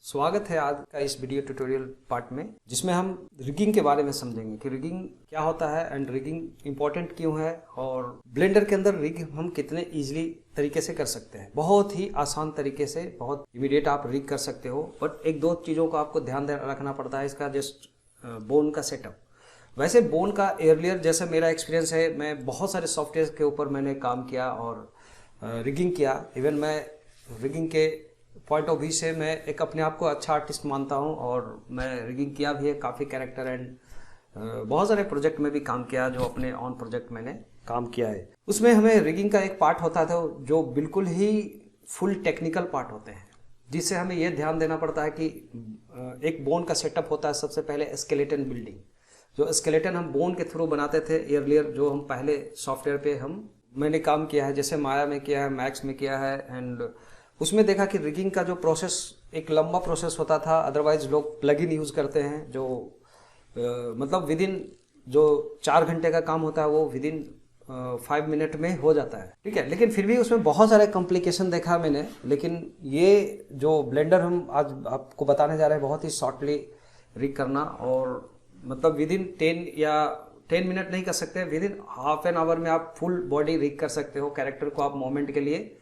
स्वागत है आज का इस वीडियो ट्यूटोरियल पार्ट में, जिसमें हम रिगिंग के बारे में समझेंगे कि रिगिंग क्या होता है एंड रिगिंग इंपॉर्टेंट क्यों है और ब्लेंडर के अंदर रिग हम कितने इजीली तरीके से कर सकते हैं। बहुत ही आसान तरीके से, बहुत इमीडिएट आप रिग कर सकते हो। बट एक दो चीज़ों को आपको ध्यान रखना पड़ता है। इसका जस्ट बोन का सेटअप। वैसे बोन का एर्लियर जैसे मेरा एक्सपीरियंस है, मैं बहुत सारे सॉफ्टवेयर के ऊपर मैंने काम किया और रिगिंग किया। इवन मैं रिगिंग के पॉइंट ऑफ व्यू से मैं एक अपने आप को अच्छा आर्टिस्ट मानता हूं और मैं रिगिंग किया भी है काफ़ी कैरेक्टर एंड बहुत सारे प्रोजेक्ट में भी काम किया, जो अपने ऑन प्रोजेक्ट मैंने काम किया है। उसमें हमें रिगिंग का एक पार्ट होता था जो बिल्कुल ही फुल टेक्निकल पार्ट होते हैं, जिससे हमें यह ध्यान देना पड़ता है कि एक बोन का सेटअप होता है। सबसे पहले स्केलेटन बिल्डिंग, जो स्केलेटन हम बोन के थ्रू बनाते थे एर्लियर, जो हम पहले सॉफ्टवेयर पे मैंने काम किया है, जैसे माया में किया है, मैक्स में किया है। एंड उसमें देखा कि रिगिंग का जो प्रोसेस एक लंबा प्रोसेस होता था। अदरवाइज लोग प्लगइन यूज़ करते हैं जो मतलब विदिन जो 4 घंटे का काम होता है वो विदिन 5 मिनट में हो जाता है, ठीक है। लेकिन फिर भी उसमें बहुत सारे कॉम्प्लिकेशन देखा मैंने। लेकिन ये जो ब्लेंडर हम आज आपको बताने जा रहे हैं, बहुत ही शॉर्टली रिग करना, और मतलब विदिन 10 मिनट नहीं कर सकते, विदिन हाफ एन आवर में आप फुल बॉडी रिग कर सकते हो कैरेक्टर को आप मोमेंट के लिए।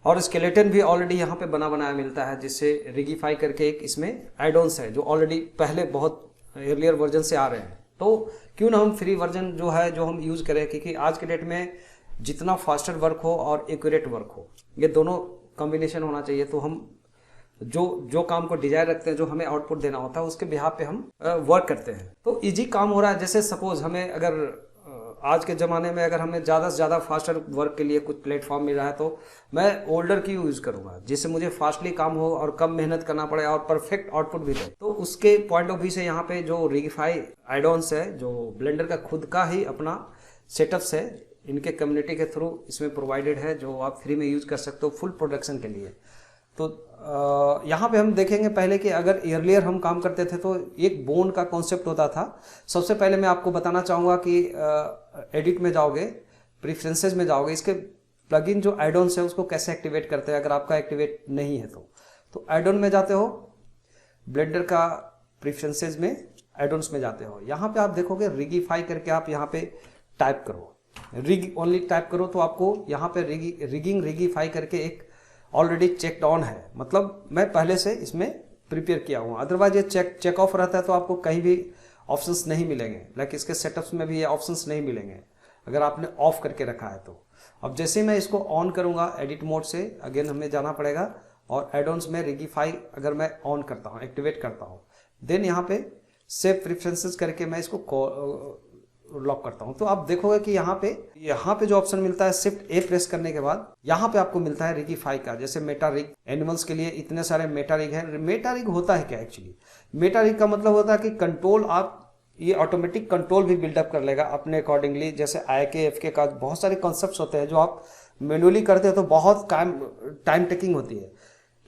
और स्केलेटन भी ऑलरेडी यहाँ पे बना बनाया मिलता है, जिससे रिगीफाई करके एक इसमें एड-ऑन्स है जो ऑलरेडी पहले बहुत अर्लियर वर्जन से आ रहे हैं। तो क्यों ना हम फ्री वर्जन जो है जो हम यूज़ करें, क्योंकि आज के डेट में जितना फास्टर वर्क हो और एक्यूरेट वर्क हो, ये दोनों कॉम्बिनेशन होना चाहिए। तो हम जो काम को डिजायर रखते हैं, जो हमें आउटपुट देना होता है, उसके बिहाफ पे हम वर्क करते हैं तो इजी काम हो रहा है। जैसे सपोज हमें अगर आज के ज़माने में अगर हमें ज़्यादा से ज़्यादा फास्टर वर्क के लिए कुछ प्लेटफॉर्म मिल रहा है, तो मैं ओल्डर की यूज़ करूँगा, जिससे मुझे फास्टली काम हो और कम मेहनत करना पड़े और परफेक्ट आउटपुट भी दे। तो उसके पॉइंट ऑफ व्यू से यहाँ पे जो रिगीफाई एड-ऑन्स है, जो ब्लेंडर का खुद का ही अपना सेटअप्स है, इनके कम्युनिटी के थ्रू इसमें प्रोवाइडेड है, जो आप फ्री में यूज़ कर सकते हो फुल प्रोडक्शन के लिए। तो यहाँ पे हम देखेंगे पहले कि अगर एर्लियर हम काम करते थे तो एक बोन का कॉन्सेप्ट होता था। सबसे पहले मैं आपको बताना चाहूँगा कि एडिट में जाओगे, प्रीफरेंसेज में जाओगे, इसके प्लगइन जो एड-ऑन्स है उसको कैसे एक्टिवेट करते हैं, अगर आपका एक्टिवेट नहीं है तो एड-ऑन में जाते हो, ब्लेंडर का प्रीफरेंसेज में एड-ऑन्स में जाते हो। यहाँ पे आप देखोगे रिगीफाई करके आप यहाँ पे टाइप करो, रिग ओनली टाइप करो, तो आपको यहाँ पे रिगीफाई करके एक ऑलरेडी चेक्ड ऑन है, मतलब मैं पहले से इसमें प्रिपेयर किया हूँ। अदरवाइज ये चेक ऑफ रहता है तो आपको कहीं भी ऑप्शंस नहीं मिलेंगे, लाइक इसके सेटअप्स में भी ये ऑप्शंस नहीं मिलेंगे अगर आपने ऑफ करके रखा है तो। अब जैसे ही मैं इसको ऑन करूँगा एडिट मोड से, अगेन हमें जाना पड़ेगा और एड-ऑन्स में रिगीफाई अगर मैं ऑन करता हूँ, एक्टिवेट करता हूँ, देन यहाँ पे सेव प्रेफरेंसेस करके मैं इसको लॉक करता हूं, तो आप देखोगे कि यहाँ पे जो ऑप्शन मिलता है, शिफ्ट ए प्रेस करने के बाद यहाँ पे आपको मिलता है रिगीफाई का। जैसे मेटा रिग, एनिमल्स के लिए इतने सारे मेटा रिग है। मेटा रिग होता है क्या एक्चुअली? मेटा रिग का मतलब होता है कि कंट्रोल आप ये ऑटोमेटिक कंट्रोल भी बिल्डअप कर लेगा अपने अकॉर्डिंगली। जैसे IK FK का बहुत सारे कॉन्सेप्ट होते हैं जो आप मैनुअली करते हो तो बहुत टाइम टेकिंग होती है,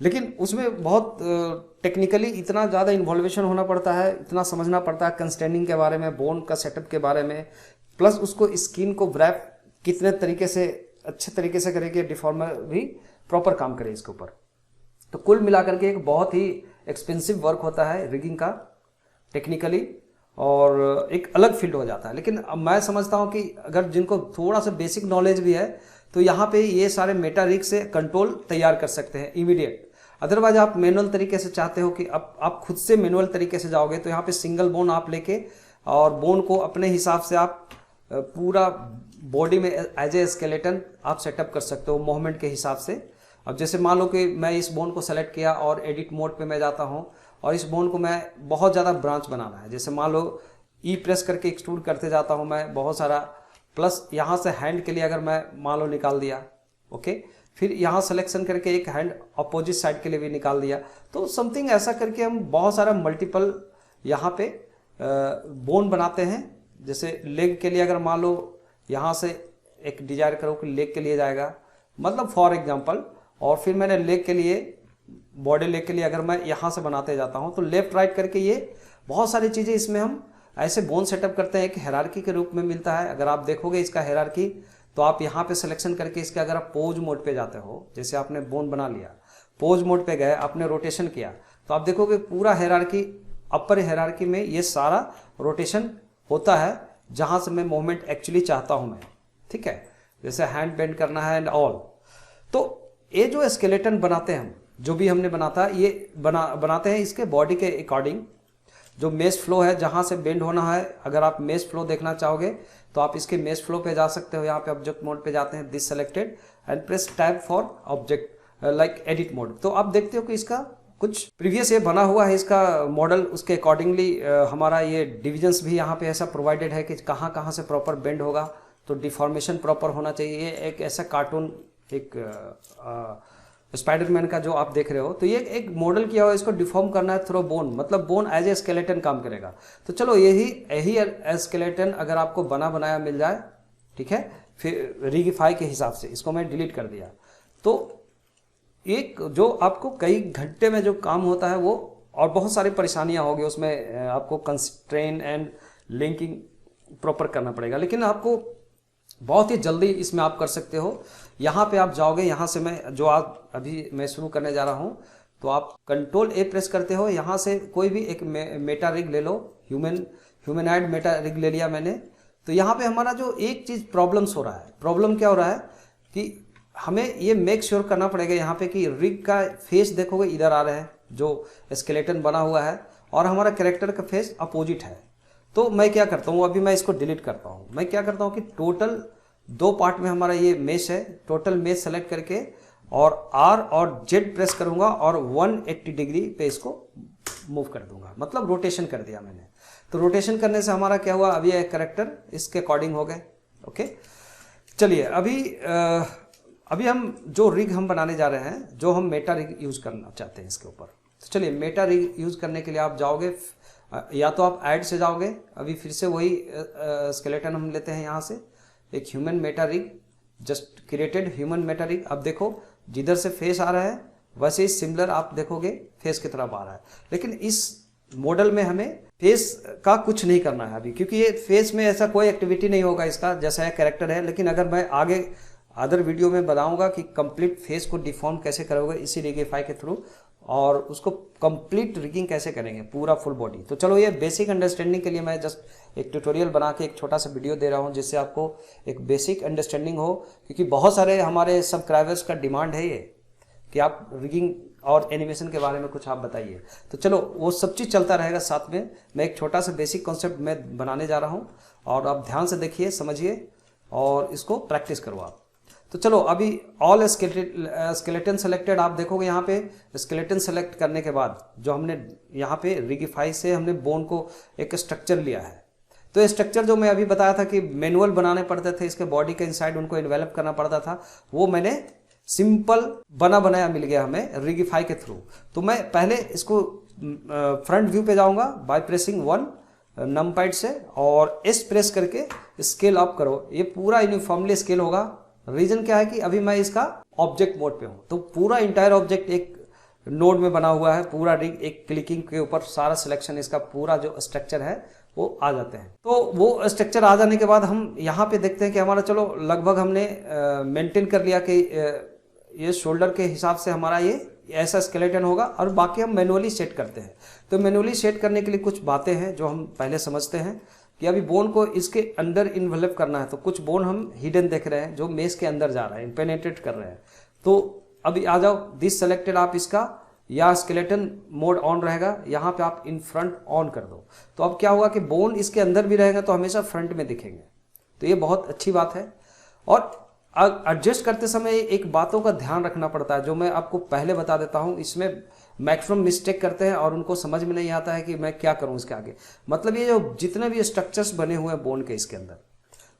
लेकिन उसमें बहुत टेक्निकली इतना ज़्यादा इन्वॉल्वेशन होना पड़ता है, इतना समझना पड़ता है कंस्ट्रेनिंग के बारे में, बोन का सेटअप के बारे में, प्लस उसको स्किन को व्रैप कितने तरीके से अच्छे तरीके से करे कि डिफॉर्मर भी प्रॉपर काम करे इसके ऊपर। तो कुल मिलाकर के एक बहुत ही एक्सपेंसिव वर्क होता है रिगिंग का टेक्निकली, और एक अलग फील्ड हो जाता है। लेकिन अब मैं समझता हूँ कि अगर जिनको थोड़ा सा बेसिक नॉलेज भी है तो यहाँ पे ये सारे मेटा रिग से कंट्रोल तैयार कर सकते हैं इमीडिएट। अदरवाइज आप मैनुअल तरीके से चाहते हो कि अब आप खुद से मैनुअल तरीके से जाओगे तो यहाँ पे सिंगल बोन आप लेके और बोन को अपने हिसाब से आप पूरा बॉडी में एज ए स्केलेटन आप सेटअप कर सकते हो मूवमेंट के हिसाब से। अब जैसे मान लो कि मैं इस बोन को सेलेक्ट किया और एडिट मोड पे मैं जाता हूँ और इस बोन को मैं बहुत ज़्यादा ब्रांच बनाना है, जैसे मान लो ई प्रेस करके एक्सट्रूड करते जाता हूँ मैं बहुत सारा, प्लस यहाँ से हैंड के लिए अगर मैं मान लो निकाल दिया, ओके, फिर यहाँ सिलेक्शन करके एक हैंड अपोजिट साइड के लिए भी निकाल दिया, तो समथिंग ऐसा करके हम बहुत सारा मल्टीपल यहाँ पे बोन बनाते हैं। जैसे लेग के लिए अगर मान लो यहाँ से एक डिजायर करो कि लेग के लिए जाएगा, मतलब फॉर एग्जांपल, और फिर मैंने लेग के लिए, बॉडी लेग के लिए अगर मैं यहाँ से बनाते जाता हूँ तो लेफ्ट राइट करके ये बहुत सारी चीज़ें इसमें हम ऐसे बोन सेटअप करते हैं। एक हायरार्की के रूप में मिलता है। अगर आप देखोगे इसका हायरार्की तो आप यहाँ पे सिलेक्शन करके इसके अगर आप पोज मोड पे जाते हो, जैसे आपने बोन बना लिया, पोज मोड पे गए, आपने रोटेशन किया, तो आप देखोगे पूरा हायरार्की, अपर हायरार्की में ये सारा रोटेशन होता है जहां से मैं मूवमेंट एक्चुअली चाहता हूं मैं, ठीक है, जैसे हैंड बेंड करना है एंड ऑल। तो ये जो स्केलेटन बनाते हैं हम, जो भी हमने बनाता है, ये बनाते हैं इसके बॉडी के अकॉर्डिंग। जो मेश फ्लो है, जहां से बेंड होना है, अगर आप मेश फ्लो देखना चाहोगे तो आप इसके मेश फ्लो पे जा सकते हो। यहाँ पे ऑब्जेक्ट मोड पे जाते हैं, this selected and press tab for object like edit mode. तो आप देखते हो कि इसका कुछ प्रीवियस ये बना हुआ है इसका मॉडल, उसके अकॉर्डिंगली हमारा ये डिविजन्स भी यहाँ पे ऐसा प्रोवाइडेड है कि कहाँ कहाँ से प्रॉपर बेंड होगा, तो डिफॉर्मेशन प्रॉपर होना चाहिए। ये एक ऐसा कार्टून, एक स्पाइडरमैन का जो आप देख रहे हो, तो ये एक मॉडल किया हुआ है, इसको डिफॉर्म करना है थ्रू बोन, मतलब बोन एज ए स्केलेटन काम करेगा। तो चलो यही स्केलेटन अगर आपको बना बनाया मिल जाए, ठीक है, फिर रिगिफाई के हिसाब से इसको मैं डिलीट कर दिया, तो एक जो आपको कई घंटे में जो काम होता है वो, और बहुत सारी परेशानियां होगी उसमें, आपको कंस्ट्रेन एंड लिंकिंग प्रॉपर करना पड़ेगा, लेकिन आपको बहुत ही जल्दी इसमें आप कर सकते हो। यहाँ पे आप जाओगे, यहाँ से मैं जो आप अभी मैं शुरू करने जा रहा हूँ, तो आप कंट्रोल ए प्रेस करते हो, यहाँ से कोई भी एक मेटा रिग ले लो, ह्यूमनॉइड मेटा रिग ले लिया मैंने। तो यहाँ पे हमारा जो एक चीज़ प्रॉब्लम्स हो रहा है, प्रॉब्लम क्या हो रहा है कि हमें ये मेक श्योर करना पड़ेगा यहाँ पे कि रिग का फेस देखोगे इधर आ रहा है, जो स्केलेटन बना हुआ है, और हमारा कैरेक्टर का फेस अपोजिट है। तो मैं क्या करता हूँ, अभी मैं इसको डिलीट करता हूँ। मैं क्या करता हूँ कि टोटल 2 पार्ट में हमारा ये मेश है, टोटल मेश सेलेक्ट करके और R और Z प्रेस करूँगा और 180 डिग्री पे इसको मूव कर दूंगा, मतलब रोटेशन कर दिया मैंने। तो रोटेशन करने से हमारा क्या हुआ, अभी ये कैरेक्टर इसके अकॉर्डिंग हो गए। ओके, चलिए अभी हम जो रिग हम बनाने जा रहे हैं, जो हम मेटा रिग यूज़ करना चाहते हैं इसके ऊपर, तो चलिए मेटा रिग यूज़ करने के लिए आप जाओगे, या तो आप ऐड से जाओगे, अभी फिर से वही स्केलेटन हम लेते हैं यहाँ से, एक human Meta rig, just created human Meta rig. अब देखो जिधर से फेस आ रहा है वैसे ही सिमिलर आप देखोगे फेस की तरफ आ रहा है, लेकिन इस मॉडल में हमें फेस का कुछ नहीं करना है अभी, क्योंकि ये फेस में ऐसा कोई एक्टिविटी नहीं होगा इसका, जैसा कैरेक्टर है। लेकिन अगर मैं आगे अदर वीडियो में बताऊंगा कि कंप्लीट फेस को डिफॉर्म कैसे करोगे इसी रिगिफाई के थ्रू, और उसको कंप्लीट रिगिंग कैसे करेंगे पूरा फुल बॉडी। तो चलो ये बेसिक अंडरस्टैंडिंग के लिए मैं जस्ट एक ट्यूटोरियल बना के एक छोटा सा वीडियो दे रहा हूँ, जिससे आपको एक बेसिक अंडरस्टैंडिंग हो, क्योंकि बहुत सारे हमारे सब्सक्राइबर्स का डिमांड है ये कि आप रिगिंग और एनिमेशन के बारे में कुछ आप बताइए। तो चलो वो सब चीज़ चलता रहेगा साथ में, मैं एक छोटा सा बेसिक कॉन्सेप्ट मैं बनाने जा रहा हूँ, और आप ध्यान से देखिए, समझिए और इसको प्रैक्टिस करो आप। तो चलो अभी ऑल स्केलेटन सेलेक्टेड, आप देखोगे यहाँ पे स्केलेटन सेलेक्ट करने के बाद जो हमने यहाँ पे रिगिफाई से हमने बोन को एक स्ट्रक्चर लिया है। तो ये स्ट्रक्चर जो मैं अभी बताया था कि मैनुअल बनाने पड़ते थे, इसके बॉडी के इनसाइड उनको इन्वेलप करना पड़ता था, वो मैंने सिंपल बना बनाया मिल गया हमें रिगिफाई के थ्रू। तो मैं पहले इसको फ्रंट व्यू पे जाऊँगा बाय प्रेसिंग 1 नमपैड से, और एस प्रेस करके स्केल अप करो, ये पूरा यूनिफॉर्मली स्केल होगा। रीजन क्या है कि अभी मैं इसका ऑब्जेक्ट मोड पे हूँ, तो पूरा इंटायर ऑब्जेक्ट एक नोड में बना हुआ है, पूरा रिग एक क्लिकिंग के ऊपर सारा सिलेक्शन, इसका पूरा जो स्ट्रक्चर है वो आ जाते हैं। तो वो स्ट्रक्चर आ जाने के बाद हम यहाँ पे देखते हैं कि हमारा चलो लगभग हमने मेंटेन कर लिया कि ये शोल्डर के हिसाब से हमारा ये ऐसा स्केलेटन होगा, और बाकी हम मैनुअली सेट करते हैं। तो मैनुअली सेट करने के लिए कुछ बातें हैं जो हम पहले समझते हैं कि अभी बोन को इसके अंदर इन्वेलप करना है, तो कुछ बोन हम हिडन देख रहे हैं जो मेश के अंदर जा रहा है, पेनेट्रेट कर रहे हैं। तो अभी आ जाओ दिस सेलेक्टेड, आप इसका या स्केलेटन मोड ऑन रहेगा, यहाँ पे आप इन फ्रंट ऑन कर दो। तो अब क्या होगा कि बोन इसके अंदर भी रहेगा तो हमेशा फ्रंट में दिखेंगे, तो ये बहुत अच्छी बात है। और एडजस्ट करते समय एक बातों का ध्यान रखना पड़ता है, जो मैं आपको पहले बता देता हूँ। इसमें मैक्सिमम मिस्टेक करते हैं और उनको समझ में नहीं आता है कि मैं क्या करूं इसके आगे। मतलब ये जो जितने भी स्ट्रक्चर्स बने हुए हैं बोन के इसके अंदर,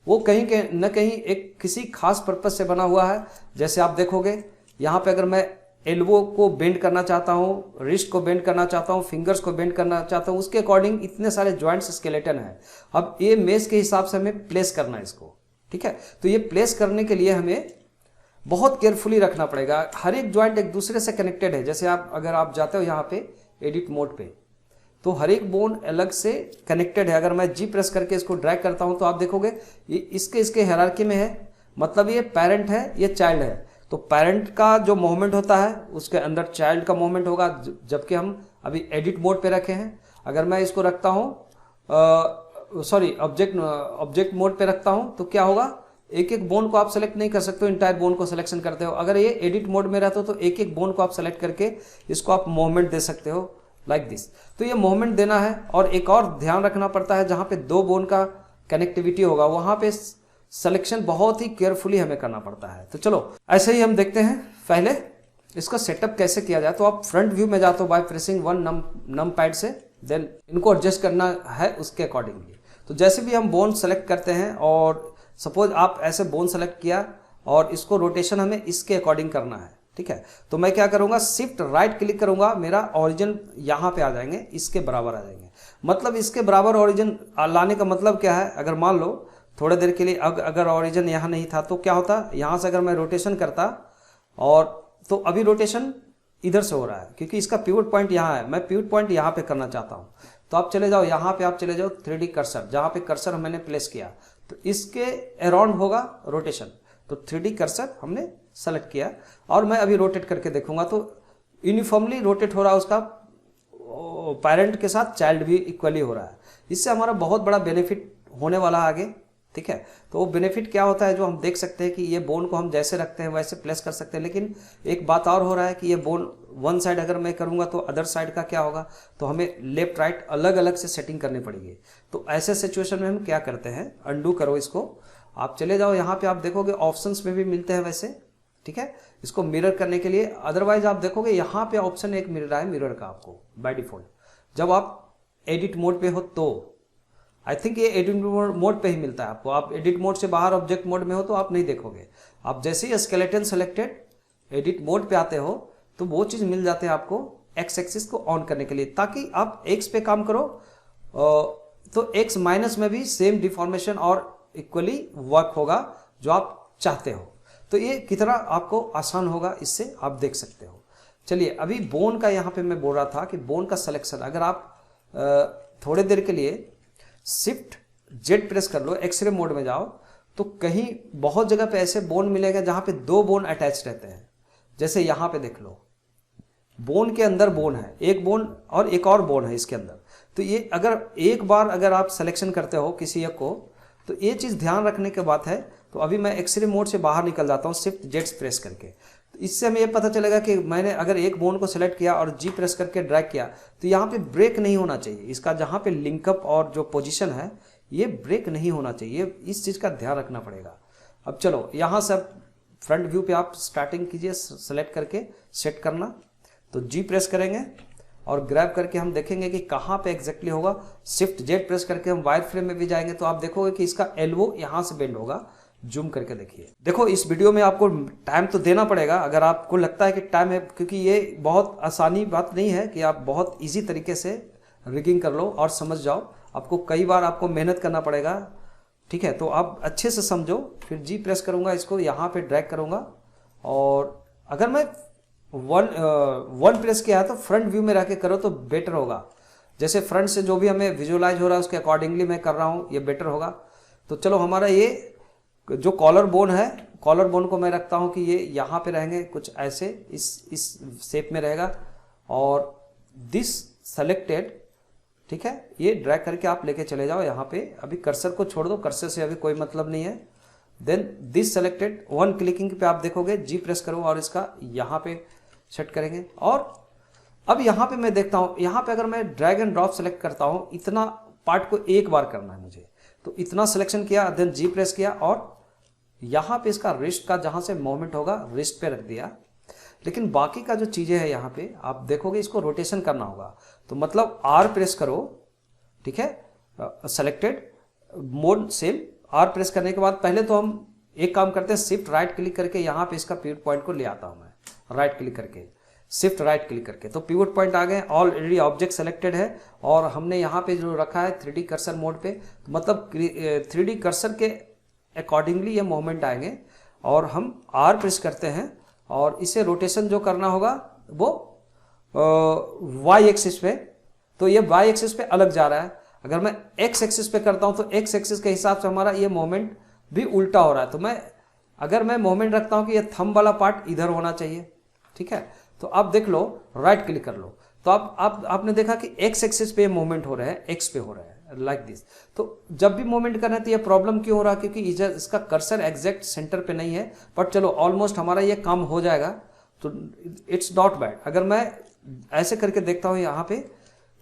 वो कहीं के न कहीं एक किसी खास पर्पज से बना हुआ है। जैसे आप देखोगे यहाँ पे अगर मैं एल्बो को बेंड करना चाहता हूँ, रिस्ट को बेंड करना चाहता हूँ, फिंगर्स को बेंड करना चाहता हूँ, उसके अकॉर्डिंग इतने सारे जॉइंट्स स्केलेटन है। अब ये मेश के हिसाब से हमें प्लेस करना है इसको, ठीक है। तो ये प्लेस करने के लिए हमें बहुत केयरफुली रखना पड़ेगा। हर एक ज्वाइंट एक दूसरे से कनेक्टेड है। जैसे अगर आप जाते हो यहाँ पे एडिट मोड पे, तो हर एक बोन अलग से कनेक्टेड है। अगर मैं जी प्रेस करके इसको ड्रैग करता हूँ तो आप देखोगे ये इसके हायरार्की में है, मतलब ये पेरेंट है, ये चाइल्ड है। तो पेरेंट का जो मूवमेंट होता है उसके अंदर चाइल्ड का मूवमेंट होगा, जबकि हम अभी एडिट मोड पे रखे हैं। अगर मैं इसको रखता हूँ ऑब्जेक्ट मोड पे रखता हूँ तो क्या होगा, एक एक बोन को आप सेलेक्ट नहीं कर सकते हो, इंटायर बोन को सिलेक्शन करते हो। अगर ये एडिट मोड में रहता हो तो एक एक बोन को आप सेलेक्ट करके इसको आप मूवमेंट दे सकते हो लाइक दिस। तो ये मूवमेंट देना है। और एक और ध्यान रखना पड़ता है, जहाँ पे दो बोन का कनेक्टिविटी होगा वहाँ पे सिलेक्शन बहुत ही केयरफुली हमें करना पड़ता है। तो चलो ऐसे ही हम देखते हैं पहले इसका सेटअप कैसे किया जाए। तो आप फ्रंट व्यू में जाते हो बाय प्रेसिंग 1 नम पैड से, देन इनको एडजस्ट करना है उसके अकॉर्डिंगली। तो जैसे भी हम बोन सेलेक्ट करते हैं और सपोज आप ऐसे बोन सेलेक्ट किया और इसको रोटेशन हमें इसके अकॉर्डिंग करना है, ठीक है। तो मैं क्या करूंगा, शिफ्ट राइट क्लिक करूंगा, मेरा ओरिजिन यहाँ पे आ जाएंगे, इसके बराबर आ जाएंगे। मतलब इसके बराबर ओरिजिन लाने का मतलब क्या है, अगर मान लो थोड़ी देर के लिए अगर ओरिजिन यहाँ नहीं था तो क्या होता, यहाँ से अगर मैं रोटेशन करता और तो अभी रोटेशन इधर से हो रहा है क्योंकि इसका पिवट पॉइंट यहाँ है, मैं पिवट पॉइंट यहाँ पे करना चाहता हूँ। तो आप चले जाओ यहाँ पे, आप चले जाओ 3D कर्सर, जहाँ पे कर्सर मैंने प्लेस किया तो इसके अराउंड होगा रोटेशन। तो 3D कर्सर हमने सेलेक्ट किया और मैं अभी रोटेट करके देखूंगा तो यूनिफॉर्मली रोटेट हो रहा है, उसका पेरेंट के साथ चाइल्ड भी इक्वली हो रहा है। इससे हमारा बहुत बड़ा बेनिफिट होने वाला है आगे, ठीक है। तो वो बेनिफिट क्या होता है, जो हम देख सकते हैं कि ये बोन को हम जैसे रखते हैं वैसे प्लेस कर सकते हैं। लेकिन एक बात और हो रहा है कि ये बोन वन साइड अगर मैं करूंगा तो अदर साइड का क्या होगा, तो हमें लेफ्ट राइट अलग अलग से सेटिंग करनी पड़ेगी। तो ऐसे सिचुएशन में हम क्या करते हैं, अंडू करो इसको, आप चले जाओ यहाँ पे, आप देखोगे ऑप्शंस में भी मिलते हैं वैसे, ठीक है, इसको मिरर करने के लिए। अदरवाइज आप देखोगे यहाँ पे ऑप्शन एक मिल रहा है मिरर का आपको बाय डिफॉल्ट, जब आप एडिट मोड पे हो तो आई थिंक ये एडिट मोड पे ही मिलता है आपको। आप एडिट मोड से बाहर ऑब्जेक्ट मोड में हो तो आप नहीं देखोगे। आप जैसे ही स्केलेटन सेलेक्टेड एडिट मोड पे आते हो तो वो चीज़ मिल जाते हैं आपको एक्स एक्सिस को ऑन करने के लिए, ताकि आप एक्स पे काम करो तो एक्स माइनस में भी सेम डिफॉर्मेशन और इक्वली वर्क होगा जो आप चाहते हो। तो ये कितना आपको आसान होगा इससे आप देख सकते हो। चलिए अभी बोन का यहाँ पे मैं बोल रहा था कि बोन का सिलेक्शन, अगर आप थोड़ी देर के लिए शिफ्ट जेड प्रेस कर लो, एक्सरे मोड में जाओ, तो कहीं बहुत जगह पे ऐसे बोन मिलेगा जहां पे दो बोन अटैच रहते हैं। जैसे यहां पे देख लो, बोन के अंदर बोन है, एक बोन और एक और बोन है इसके अंदर। तो ये अगर एक बार अगर आप सिलेक्शन करते हो किसी एक को, तो ये चीज़ ध्यान रखने की बात है। तो अभी मैं एक्सरे मोड से बाहर निकल जाता हूँ शिफ्ट जेड प्रेस करके। तो इससे हमें ये पता चलेगा कि मैंने अगर एक बोन को सेलेक्ट किया और जी प्रेस करके ड्रैग किया तो यहाँ पे ब्रेक नहीं होना चाहिए। इसका जहाँ पे लिंकअप और जो पोजीशन है ये ब्रेक नहीं होना चाहिए, इस चीज़ का ध्यान रखना पड़ेगा। अब चलो यहाँ से फ्रंट व्यू पे आप स्टार्टिंग कीजिए, सेलेक्ट करके सेट करना। तो जी प्रेस करेंगे और ग्रैब करके हम देखेंगे कि कहाँ पे एग्जैक्टली होगा। शिफ्ट जेड प्रेस करके हम वायर फ्रेम में भी जाएंगे तो आप देखोगे कि इसका एल्बो यहाँ से बेंड होगा। जूम करके देखिए। देखो इस वीडियो में आपको टाइम तो देना पड़ेगा, अगर आपको लगता है कि टाइम है, क्योंकि ये बहुत आसानी बात नहीं है कि आप बहुत इजी तरीके से रिगिंग कर लो और समझ जाओ। आपको कई बार आपको मेहनत करना पड़ेगा, ठीक है। तो आप अच्छे से समझो। फिर जी प्रेस करूँगा, इसको यहाँ पे ड्रैग करूँगा और अगर मैं वन प्रेस किया है तो फ्रंट व्यू में रह के करो तो बेटर होगा। जैसे फ्रंट से जो भी हमें विजुअलाइज हो रहा है उसके अकॉर्डिंगली मैं कर रहा हूँ, ये बेटर होगा। तो चलो हमारा ये जो कॉलर बोन है, कॉलर बोन को मैं रखता हूँ कि ये यहाँ पे रहेंगे कुछ ऐसे इस शेप में रहेगा और दिस सेलेक्टेड, ठीक है। ये ड्रैग करके आप लेके चले जाओ यहाँ पे। अभी कर्सर को छोड़ दो, कर्सर से अभी कोई मतलब नहीं है। Then this selected, one clicking पे आप देखोगे, जी प्रेस करो और इसका यहाँ पे सेट करेंगे। और अब यहाँ पे मैं देखता हूँ, यहाँ पे अगर मैं ड्रैग एंड ड्रॉप सेलेक्ट करता हूँ, इतना पार्ट को एक बार करना है मुझे, तो इतना सिलेक्शन किया, देन जी प्रेस किया और यहाँ पे इसका रिस्ट का जहाँ से मूवमेंट होगा रिस्ट पे रख दिया। लेकिन बाकी का जो चीज़ें है यहाँ पे आप देखोगे इसको रोटेशन करना होगा। तो मतलब आर प्रेस करो, ठीक है, selected mode same. Are press करने के बाद पहले तो हम एक काम करते हैं, शिफ्ट राइट क्लिक करके यहाँ पे इसका पिवट पॉइंट को ले आता हूँ मैं, राइट क्लिक करके, शिफ्ट राइट क्लिक करके। तो पिवट पॉइंट आ गए, ऑलरेडी ऑब्जेक्ट सेलेक्टेड है और हमने यहाँ पे जो रखा है 3D कर्सर मोड पे, तो मतलब 3D कर्सर के अकॉर्डिंगली ये मूवमेंट आएंगे। और हम आर प्रेस करते हैं और इसे रोटेशन जो करना होगा वो वाई एक्सिस पे, तो ये वाई एक्सिस पे अलग जा रहा है। अगर मैं एक्स एक्सिस पे करता हूँ तो एक्स एक्सिस के हिसाब से हमारा ये मूवमेंट भी उल्टा हो रहा है। तो अगर मैं मूवमेंट रखता हूँ कि ये थंब वाला पार्ट इधर होना चाहिए, ठीक है। तो आप देख लो, राइट क्लिक कर लो, तो आपने देखा कि एक्स एक्सिस पे मूवमेंट हो रहा है, एक्स पे हो रहा है लाइक दिस। तो जब भी मूवमेंट करना है तो ये प्रॉब्लम क्यों हो रहा है, क्योंकि इसका कर्सर एग्जैक्ट सेंटर पे नहीं है। बट चलो ऑलमोस्ट हमारा ये काम हो जाएगा, तो इट्स नॉट बैड। अगर मैं ऐसे करके देखता हूँ यहाँ पे,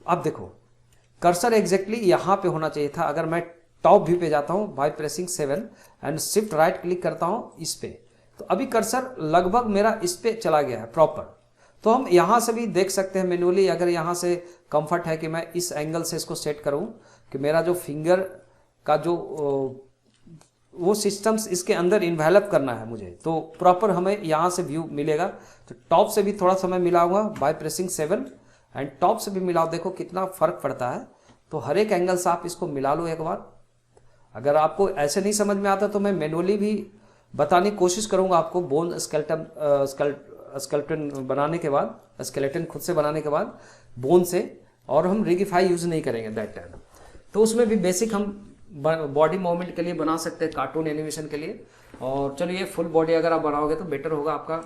आप देखो कर्सर एग्जैक्टली यहाँ पे होना चाहिए था। अगर मैं टॉप व्यू पे जाता हूँ by pressing 7 and shift right click करता हूँ इस पे, तो अभी कर्सर लगभग मेरा इस पे चला गया है प्रॉपर। तो हम यहाँ से भी देख सकते हैं मैन्युअली, अगर यहाँ से कंफर्ट है कि मैं इस एंगल से इसको सेट करूँ कि मेरा जो फिंगर का जो वो सिस्टम्स इसके अंदर इन्वेलप करना है मुझे, तो प्रॉपर हमें यहाँ से व्यू मिलेगा। तो टॉप से भी थोड़ा सा मैं मिलाऊंगा बाय प्रेसिंग 7 एंड टॉप से भी मिलाओ, देखो कितना फर्क पड़ता है। तो हर एक एंगल से आप इसको मिला लो एक बार। अगर आपको ऐसे नहीं समझ में आता तो मैं मैनुअली भी बताने की कोशिश करूंगा आपको। बोन स्केलेटन बनाने के बाद, स्केलेटन खुद से बनाने के बाद बोन से, और हम रिगिफाई यूज नहीं करेंगे दैट टाइम। तो उसमें भी बेसिक हम बॉडी मूवमेंट के लिए बना सकते हैं, कार्टून एनिमेशन के लिए। और चलो ये फुल बॉडी अगर आप बनाओगे तो बेटर होगा, आपका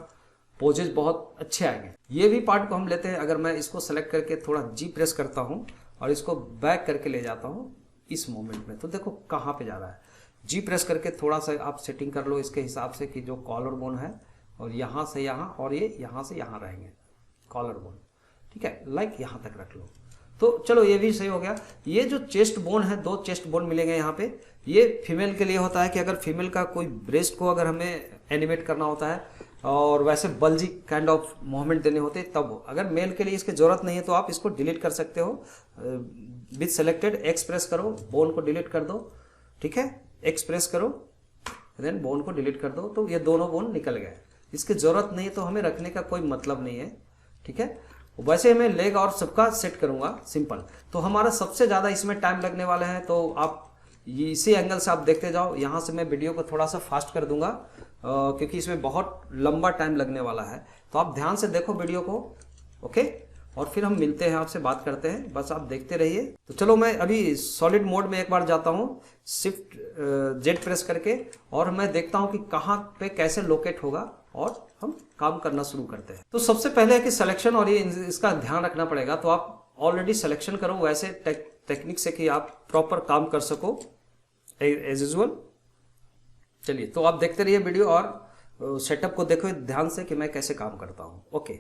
पोजेज बहुत अच्छे आएंगे। ये भी पार्ट को हम लेते हैं। अगर मैं इसको सेलेक्ट करके थोड़ा जी प्रेस करता हूँ और इसको बैक करके ले जाता हूँ इस मोमेंट में, तो देखो कहाँ पे जा रहा है। जी प्रेस करके थोड़ा सा आप सेटिंग कर लो इसके हिसाब से कि जो कॉलर बोन है, और यहाँ से यहाँ, और ये यहाँ से यहाँ रहेंगे कॉलर बोन, ठीक है, लाइक यहाँ तक रख लो। तो चलो ये भी सही हो गया। ये जो चेस्ट बोन है, 2 चेस्ट बोन मिलेंगे यहाँ पे। ये फीमेल के लिए होता है कि अगर फीमेल का कोई ब्रेस्ट को अगर हमें एनिमेट करना होता है और वैसे बल्जी काइंड ऑफ मूवमेंट देने होते हैं तब। अगर मेल के लिए इसकी जरूरत नहीं है तो आप इसको डिलीट कर सकते हो विथ सेलेक्टेड। एक्सप्रेस करो, बोन को डिलीट कर दो, ठीक है, एक्सप्रेस करो, देन बोन को डिलीट कर दो, तो ये दोनों बोन निकल गए। इसकी जरूरत नहीं है तो हमें रखने का कोई मतलब नहीं है, ठीक है। वैसे मैं लेग और सबका सेट करूंगा सिंपल। तो हमारा सबसे ज़्यादा इसमें टाइम लगने वाला है, तो आप इसी एंगल से आप देखते जाओ। यहाँ से मैं वीडियो को थोड़ा सा फास्ट कर दूंगा क्योंकि इसमें बहुत लंबा टाइम लगने वाला है। तो आप ध्यान से देखो वीडियो को, ओके, और फिर हम मिलते हैं, आपसे बात करते हैं, बस आप देखते रहिए। तो चलो मैं अभी सॉलिड मोड में एक बार जाता हूँ, शिफ्ट जेड प्रेस करके, और मैं देखता हूँ कि कहाँ पे कैसे लोकेट होगा, और हम काम करना शुरू करते हैं। तो सबसे पहले है कि सिलेक्शन, और ये इसका ध्यान रखना पड़ेगा। तो आप ऑलरेडी सिलेक्शन करो वैसे टेक्निक से कि आप प्रॉपर काम कर सको एज यूजुअल। चलिए, तो आप देखते रहिए वीडियो और सेटअप को देखो ध्यान से कि मैं कैसे काम करता हूँ। ओके,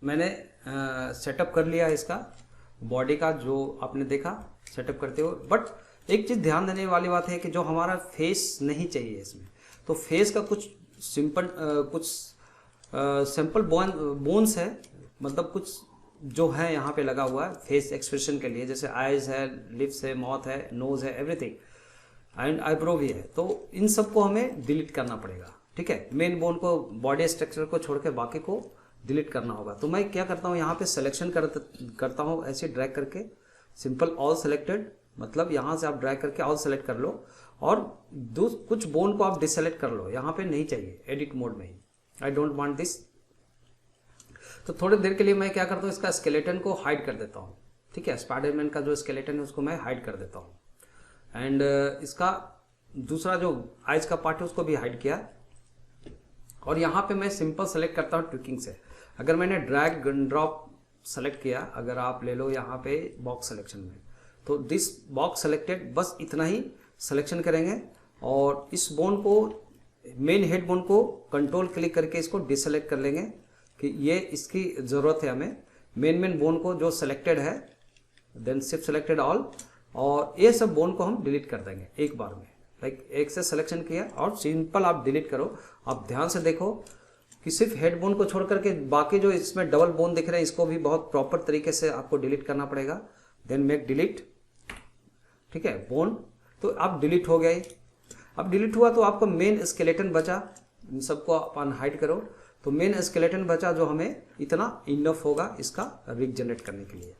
मैंने सेटअप कर लिया इसका बॉडी का, जो आपने देखा सेटअप करते हो। बट एक चीज़ ध्यान देने वाली बात है कि जो हमारा फेस नहीं चाहिए इसमें, तो फेस का कुछ सिंपल बोन्स है, मतलब कुछ जो है यहाँ पे लगा हुआ है फेस एक्सप्रेशन के लिए, जैसे आईज है, लिप्स है, माउथ है, नोज है, एवरीथिंग, एंड आईब्रो भी है। तो इन सबको हमें डिलीट करना पड़ेगा, ठीक है। मेन बोन को, बॉडी स्ट्रक्चर को छोड़ के बाकी को डिलीट करना होगा। तो मैं क्या करता हूँ, यहाँ पे सिलेक्शन करता हूँ ऐसे ड्रैग करके, सिंपल ऑल सेलेक्टेड, मतलब यहाँ से आप ड्रैग करके ऑल सेलेक्ट कर लो, और कुछ बोन को आप डिससेलेक्ट कर लो, यहाँ पे नहीं चाहिए, एडिट मोड में ही, आई डोंट वांट दिस। तो थोड़ी देर के लिए मैं क्या करता हूँ, इसका स्केलेटन को हाइड कर देता हूँ, ठीक है। स्पाइडरमैन का जो स्केलेटन है उसको मैं हाइड कर देता हूँ, एंड इसका दूसरा जो आइज का पार्ट है उसको भी हाइड किया। और यहाँ पे मैं सिंपल सेलेक्ट करता हूँ ट्विकिंग से। अगर मैंने ड्रैग ड्रॉप सेलेक्ट किया, अगर आप ले लो यहाँ पे बॉक्स सिलेक्शन में, तो दिस बॉक्स सेलेक्टेड, बस इतना ही सिलेक्शन करेंगे, और इस बोन को मेन हेड बोन को कंट्रोल क्लिक करके इसको डिसेलेक्ट कर लेंगे कि ये इसकी ज़रूरत है हमें। मेन बोन को जो सिलेक्टेड है, देन शिफ्ट सेलेक्टेड ऑल, और ये सब बोन को हम डिलीट कर देंगे एक बार में। लाइक एक से सिलेक्शन किया और सिंपल आप डिलीट करो। आप ध्यान से देखो कि सिर्फ हेड बोन को छोड़ करके बाकी जो इसमें डबल बोन दिख रहे हैं इसको भी बहुत प्रॉपर तरीके से आपको डिलीट करना पड़ेगा। देन मेक डिलीट, ठीक है, बोन तो अब डिलीट हो गया। अब डिलीट हुआ तो आपको मेन स्केलेटन बचा, इन सबको आप अनहाइड करो तो मेन स्केलेटन बचा जो हमें इतना इनफ होगा इसका रिग जनरेट करने के लिए।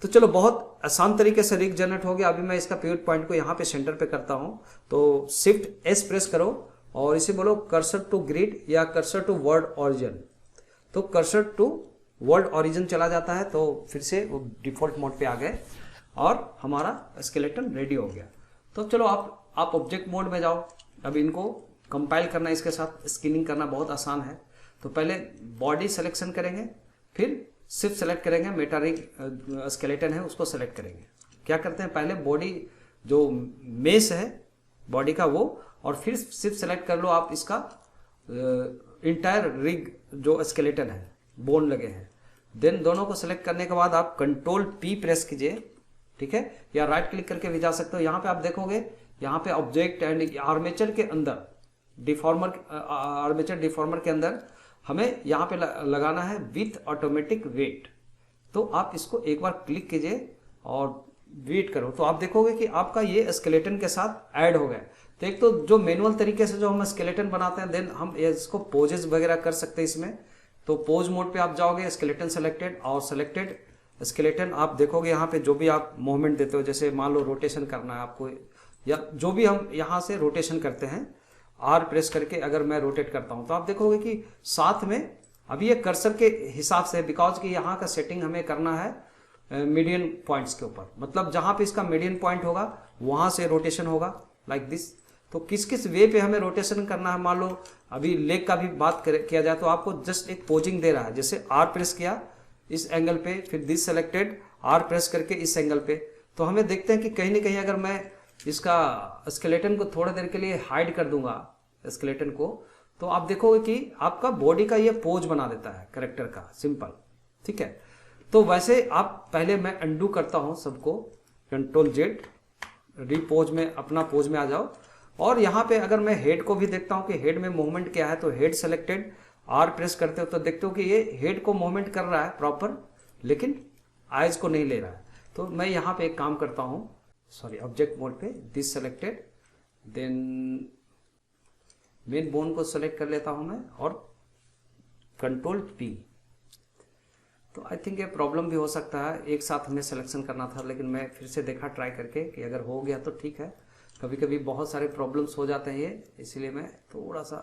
तो चलो बहुत आसान तरीके से रिग जनरेट हो गया। अभी मैं इसका पिवट पॉइंट को यहाँ पे सेंटर पे करता हूँ, तो शिफ्ट एस प्रेस करो और इसे बोलो कर्सर टू ग्रिड या कर्सर टू वर्ड ओरिजिन। तो कर्सर टू वर्ड ओरिजिन चला जाता है, तो फिर से वो डिफॉल्ट मोड पे आ गए और हमारा स्केलेटन रेडी हो गया। तो चलो आप ऑब्जेक्ट मोड में जाओ। अब इनको कंपाइल करना, इसके साथ स्किनिंग करना बहुत आसान है। तो पहले बॉडी सिलेक्शन करेंगे, फिर शिफ्ट सेलेक्ट करेंगे, मेटा रिग स्केलेटन है उसको सेलेक्ट करेंगे। क्या करते हैं, पहले बॉडी जो मेस है बॉडी का वो, और फिर शिफ्ट सेलेक्ट कर लो आप इसका इंटायर रिग जो स्केलेटन है, बोन लगे हैं। देन दोनों को सेलेक्ट करने के बाद आप कंट्रोल पी प्रेस कीजिए, ठीक है, या राइट क्लिक करके भी जा सकते हो। यहाँ पे आप देखोगे, यहाँ पे ऑब्जेक्ट एंड आर्मेचर के अंदर डिफॉर्मर, आर्मेचर डिफॉर्मर के अंदर हमें यहाँ पे लगाना है विथ ऑटोमेटिक वेट। तो आप इसको एक बार क्लिक कीजिए और वेट करो, तो आप देखोगे कि आपका ये स्केलेटन के साथ ऐड हो गया। तो एक तो जो मैनुअल तरीके से जो हम स्केलेटन बनाते हैं, देन हम इसको पोजेस वगैरह कर सकते हैं इसमें। तो पोज मोड पे आप जाओगे, स्केलेटन सेलेक्टेड और सेलेक्टेड स्केलेटन, आप देखोगे यहाँ पे जो भी आप मूवमेंट देते हो, जैसे मान लो रोटेशन करना है आपको, या जो भी हम यहाँ से रोटेशन करते हैं, आर प्रेस करके अगर मैं रोटेट करता हूं तो आप देखोगे कि साथ में अभी ये कर्सर के हिसाब से, बिकॉज कि यहाँ का सेटिंग हमें करना है मीडियन पॉइंट्स के ऊपर, मतलब जहां पे इसका मीडियन पॉइंट होगा वहां से रोटेशन होगा लाइक दिस। तो किस किस वे पे हमें रोटेशन करना है, मान लो अभी लेग का भी बात किया जाए तो आपको जस्ट एक पोजिंग दे रहा है, जैसे आर प्रेस किया इस एंगल पे, फिर दिस सेलेक्टेड, आर प्रेस करके इस एंगल पे। तो हमें देखते हैं कि कहीं ना कहीं अगर मैं इसका स्केलेटन को थोड़ी देर के लिए हाइड कर दूंगा स्केलेटन को, तो आप देखोगे कि आपका बॉडी का ये पोज बना देता है करेक्टर का, सिंपल, ठीक है। तो वैसे आप पहले मैं अंडू करता हूं सबको, कंट्रोल जेड, रीपोज में अपना पोज में आ जाओ। और यहाँ पे अगर मैं हेड को भी देखता हूँ कि हेड में मूवमेंट क्या है, तो हेड सेलेक्टेड, आर प्रेस करते हो तो देखते हो कि ये हेड को मूवमेंट कर रहा है प्रॉपर, लेकिन आइज को नहीं ले रहा है। तो मैं यहाँ पे एक काम करता हूँ, सॉरी ऑब्जेक्ट मोड पे, this selected, then main bone को सेलेक्ट कर लेता हूं मैं और कंट्रोल पी। तो आई थिंक ये प्रॉब्लम भी हो सकता है, एक साथ हमें सिलेक्शन करना था, लेकिन मैं फिर से देखा ट्राई करके कि अगर हो गया तो ठीक है। कभी कभी बहुत सारे प्रॉब्लम्स हो जाते हैं ये, इसीलिए मैं थोड़ा सा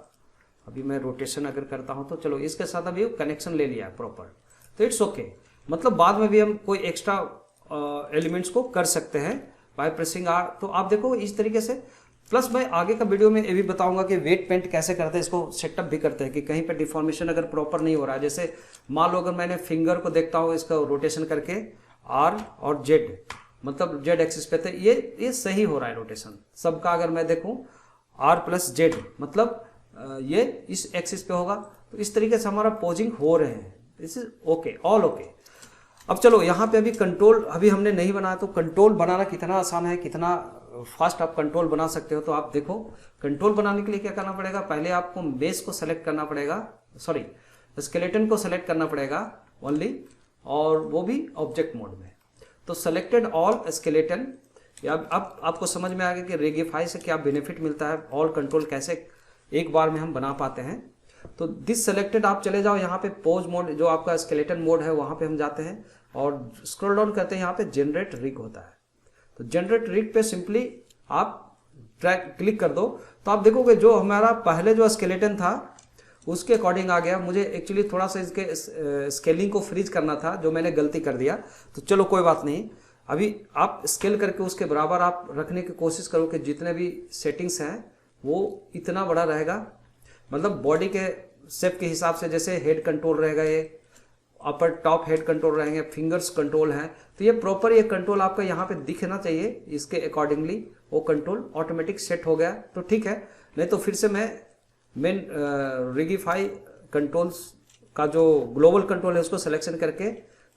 अभी मैं रोटेशन अगर करता हूं तो चलो इसके साथ अभी कनेक्शन ले लिया है प्रॉपर, तो इट्स ओके। मतलब बाद में भी हम कोई एक्स्ट्रा एलिमेंट्स को कर सकते हैं बाय प्रेसिंग आर। तो आप देखो इस तरीके से, प्लस मैं आगे का वीडियो में ये भी बताऊंगा कि वेट पेंट कैसे करते हैं, इसको सेटअप भी करते हैं कि कहीं पे डिफॉर्मेशन अगर प्रॉपर नहीं हो रहा है। जैसे मान लो अगर मैंने फिंगर को देखता हूँ इसका रोटेशन करके आर और जेड, मतलब जेड एक्सिस पे, तो ये सही हो रहा है रोटेशन सबका। अगर मैं देखूं आर प्लस जेड, मतलब ये इस एक्सिस पे होगा, तो इस तरीके से हमारा पोजिंग हो रहे हैं, this is okay, all okay. अब चलो यहाँ पे अभी कंट्रोल अभी हमने नहीं बनाया, तो कंट्रोल बनाना कितना आसान है, कितना फास्ट आप कंट्रोल बना सकते हो। तो आप देखो कंट्रोल बनाने के लिए क्या करना पड़ेगा, पहले आपको बेस को सेलेक्ट करना पड़ेगा, सॉरी स्केलेटन को सेलेक्ट करना पड़ेगा ओनली, और वो भी ऑब्जेक्ट मोड में। तो सेलेक्टेड ऑल स्केलेटन, अब आपको समझ में आ गया कि रिगिफाई से क्या बेनिफिट मिलता है, ऑल कंट्रोल कैसे एक बार में हम बना पाते हैं। तो दिस सेलेक्टेड आप चले जाओ यहाँ पे पोज मोड, जो आपका स्केलेटन मोड है वहां पे हम जाते हैं और स्क्रॉल डाउन करते हैं, यहाँ पे जनरेट रिग होता है। तो जनरेट रिग पे सिंपली आप ट्रैक क्लिक कर दो, तो आप देखोगे जो हमारा पहले जो स्केलेटन था उसके अकॉर्डिंग आ गया। मुझे एक्चुअली थोड़ा सा इसके स्केलिंग को फ्रीज करना था, जो मैंने गलती कर दिया, तो चलो कोई बात नहीं। अभी आप स्केल करके उसके बराबर आप रखने की कोशिश करो कि जितने भी सेटिंग्स हैं वो इतना बड़ा रहेगा, मतलब बॉडी के शेप के हिसाब से। जैसे हेड कंट्रोल रहेगा, ये अपर टॉप हेड कंट्रोल रहेंगे, फिंगर्स कंट्रोल हैं, तो ये प्रॉपर ये कंट्रोल आपका यहाँ पे दिखना चाहिए, इसके अकॉर्डिंगली वो कंट्रोल ऑटोमेटिक सेट हो गया तो ठीक है। नहीं तो फिर से मैं मेन रिगिफाई कंट्रोल्स का जो ग्लोबल कंट्रोल है उसको सिलेक्शन करके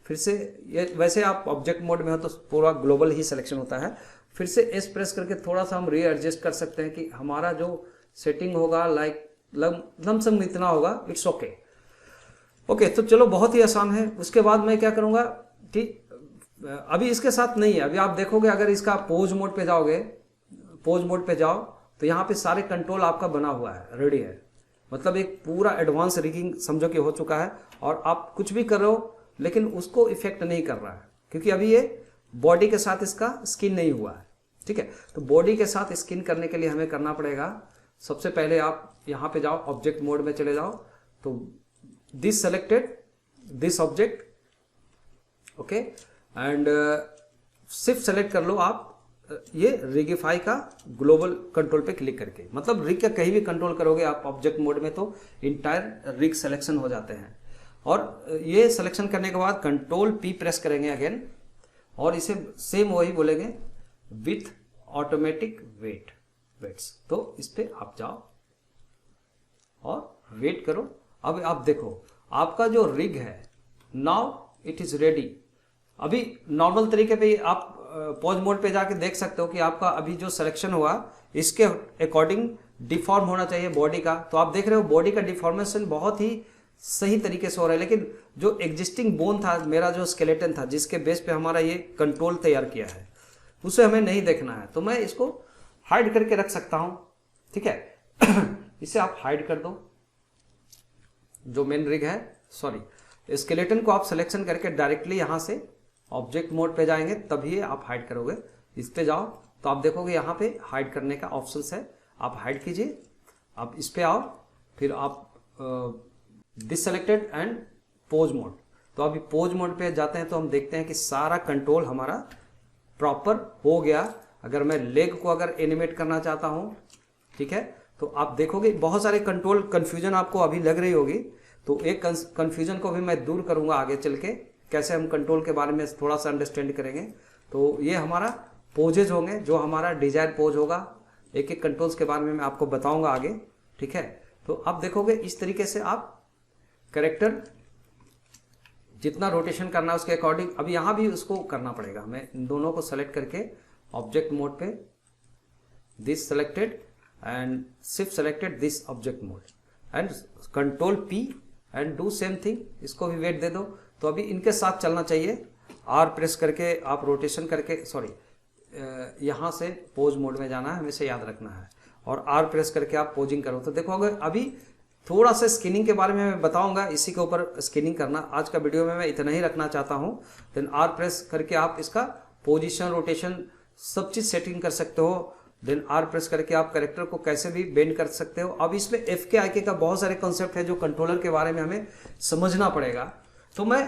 फिर से ये वैसे आप ऑब्जेक्ट मोड में हो तो पूरा ग्लोबल ही सिलेक्शन होता है। फिर से एस प्रेस करके थोड़ा सा हम रीएडजस्ट कर सकते हैं कि हमारा जो सेटिंग होगा लाइक लमसम इतना होगा, इट्स ओके। ओके, तो चलो बहुत ही आसान है। उसके बाद मैं क्या करूँगा, ठीक अभी इसके साथ नहीं है। अभी आप देखोगे अगर इसका पोज मोड पे जाओगे, पोज मोड पे जाओ तो यहाँ पे सारे कंट्रोल आपका बना हुआ है, रेडी है। मतलब एक पूरा एडवांस रिगिंग समझो कि हो चुका है और आप कुछ भी कर रहे हो लेकिन उसको इफेक्ट नहीं कर रहा है क्योंकि अभी ये बॉडी के साथ इसका स्किन नहीं हुआ है। ठीक है, तो बॉडी के साथ स्किन करने के लिए हमें करना पड़ेगा, सबसे पहले आप यहाँ पे जाओ, ऑब्जेक्ट मोड में चले जाओ, तो this selected this object, okay, and सिर्फ सेलेक्ट कर लो आप ये रिगिफाई का ग्लोबल कंट्रोल पे क्लिक करके। मतलब रिग का कहीं भी कंट्रोल करोगे आप ऑब्जेक्ट मोड में तो इंटायर रिग सिलेक्शन हो जाते हैं। और ये सिलेक्शन करने के बाद कंट्रोल पी प्रेस करेंगे अगेन और इसे सेम वही बोलेंगे विथ ऑटोमेटिक वेट्स। तो इस पे आप जाओ और वेट करो। अब आप देखो आपका जो रिग है नाउ इट इज रेडी। अभी नॉर्मल तरीके पे आप पॉज मोड पे जाके देख सकते हो कि आपका अभी जो सिलेक्शन हुआ इसके अकॉर्डिंग डिफॉर्म होना चाहिए बॉडी का। तो आप देख रहे हो बॉडी का डिफॉर्मेशन बहुत ही सही तरीके से हो रहा है, लेकिन जो एग्जिस्टिंग बोन था, मेरा जो स्केलेटन था जिसके बेस पे हमारा ये कंट्रोल तैयार किया है, उसे हमें नहीं देखना है। तो मैं इसको हाइड करके रख सकता हूं, ठीक है। इसे आप हाइड कर दो, जो मेन रिग है, सॉरी स्केलेटन को आप सिलेक्शन करके डायरेक्टली यहां से ऑब्जेक्ट मोड पे जाएंगे तभी आप हाइड करोगे। इस पे जाओ तो आप देखोगे यहाँ पे हाइड करने का ऑप्शंस है, आप हाइड कीजिए। आप इस पे आओ, फिर आप this selected and pose mode. तो अभी पोज मोड पे जाते हैं तो हम देखते हैं कि सारा कंट्रोल हमारा प्रॉपर हो गया। अगर मैं लेग को अगर एनिमेट करना चाहता हूँ, ठीक है, तो आप देखोगे बहुत सारे कंट्रोल कंफ्यूजन आपको अभी लग रही होगी। तो एक कंफ्यूजन को भी मैं दूर करूंगा आगे चल के, कैसे हम कंट्रोल के बारे में थोड़ा सा अंडरस्टैंड करेंगे। तो ये हमारा पोजेज होंगे, जो हमारा डिजायर पोज होगा। एक एक कंट्रोल्स के बारे में मैं आपको बताऊंगा आगे, ठीक है। तो आप देखोगे इस तरीके से आप कैरेक्टर जितना रोटेशन करना है उसके अकॉर्डिंग, अब यहाँ भी उसको करना पड़ेगा। मैं इन दोनों को सेलेक्ट करके ऑब्जेक्ट मोड पे this selected and shift selected this object mode and control P and do same thing. इसको भी वेट दे दो। तो अभी इनके साथ चलना चाहिए। आर प्रेस करके आप रोटेशन करके, सॉरी यहाँ से पोज मोड में जाना है, हमेशा याद रखना है। और आर प्रेस करके आप पोजिंग करो तो देखोगे अभी थोड़ा सा स्किनिंग के बारे में मैं बताऊंगा, इसी के ऊपर स्किनिंग करना। आज का वीडियो में मैं इतना ही रखना चाहता हूँ। देन आर प्रेस करके आप इसका पोजीशन, रोटेशन सब चीज़ सेटिंग कर सकते हो। देन आर प्रेस करके आप कैरेक्टर को कैसे भी बेंड कर सकते हो। अब इसमें एफ के आई के का बहुत सारे कॉन्सेप्ट है जो कंट्रोलर के बारे में हमें समझना पड़ेगा। तो मैं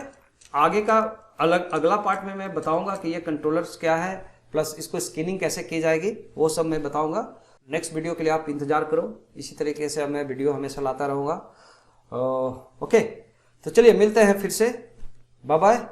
आगे का अगला पार्ट में मैं बताऊंगा कि ये कंट्रोलर्स क्या है, प्लस इसको स्किनिंग कैसे की जाएगी, वो सब मैं बताऊंगा। नेक्स्ट वीडियो के लिए आप इंतजार करो। इसी तरीके से मैं वीडियो हमेशा लाता रहूँगा। ओके, तो चलिए मिलते हैं फिर से। Bye bye.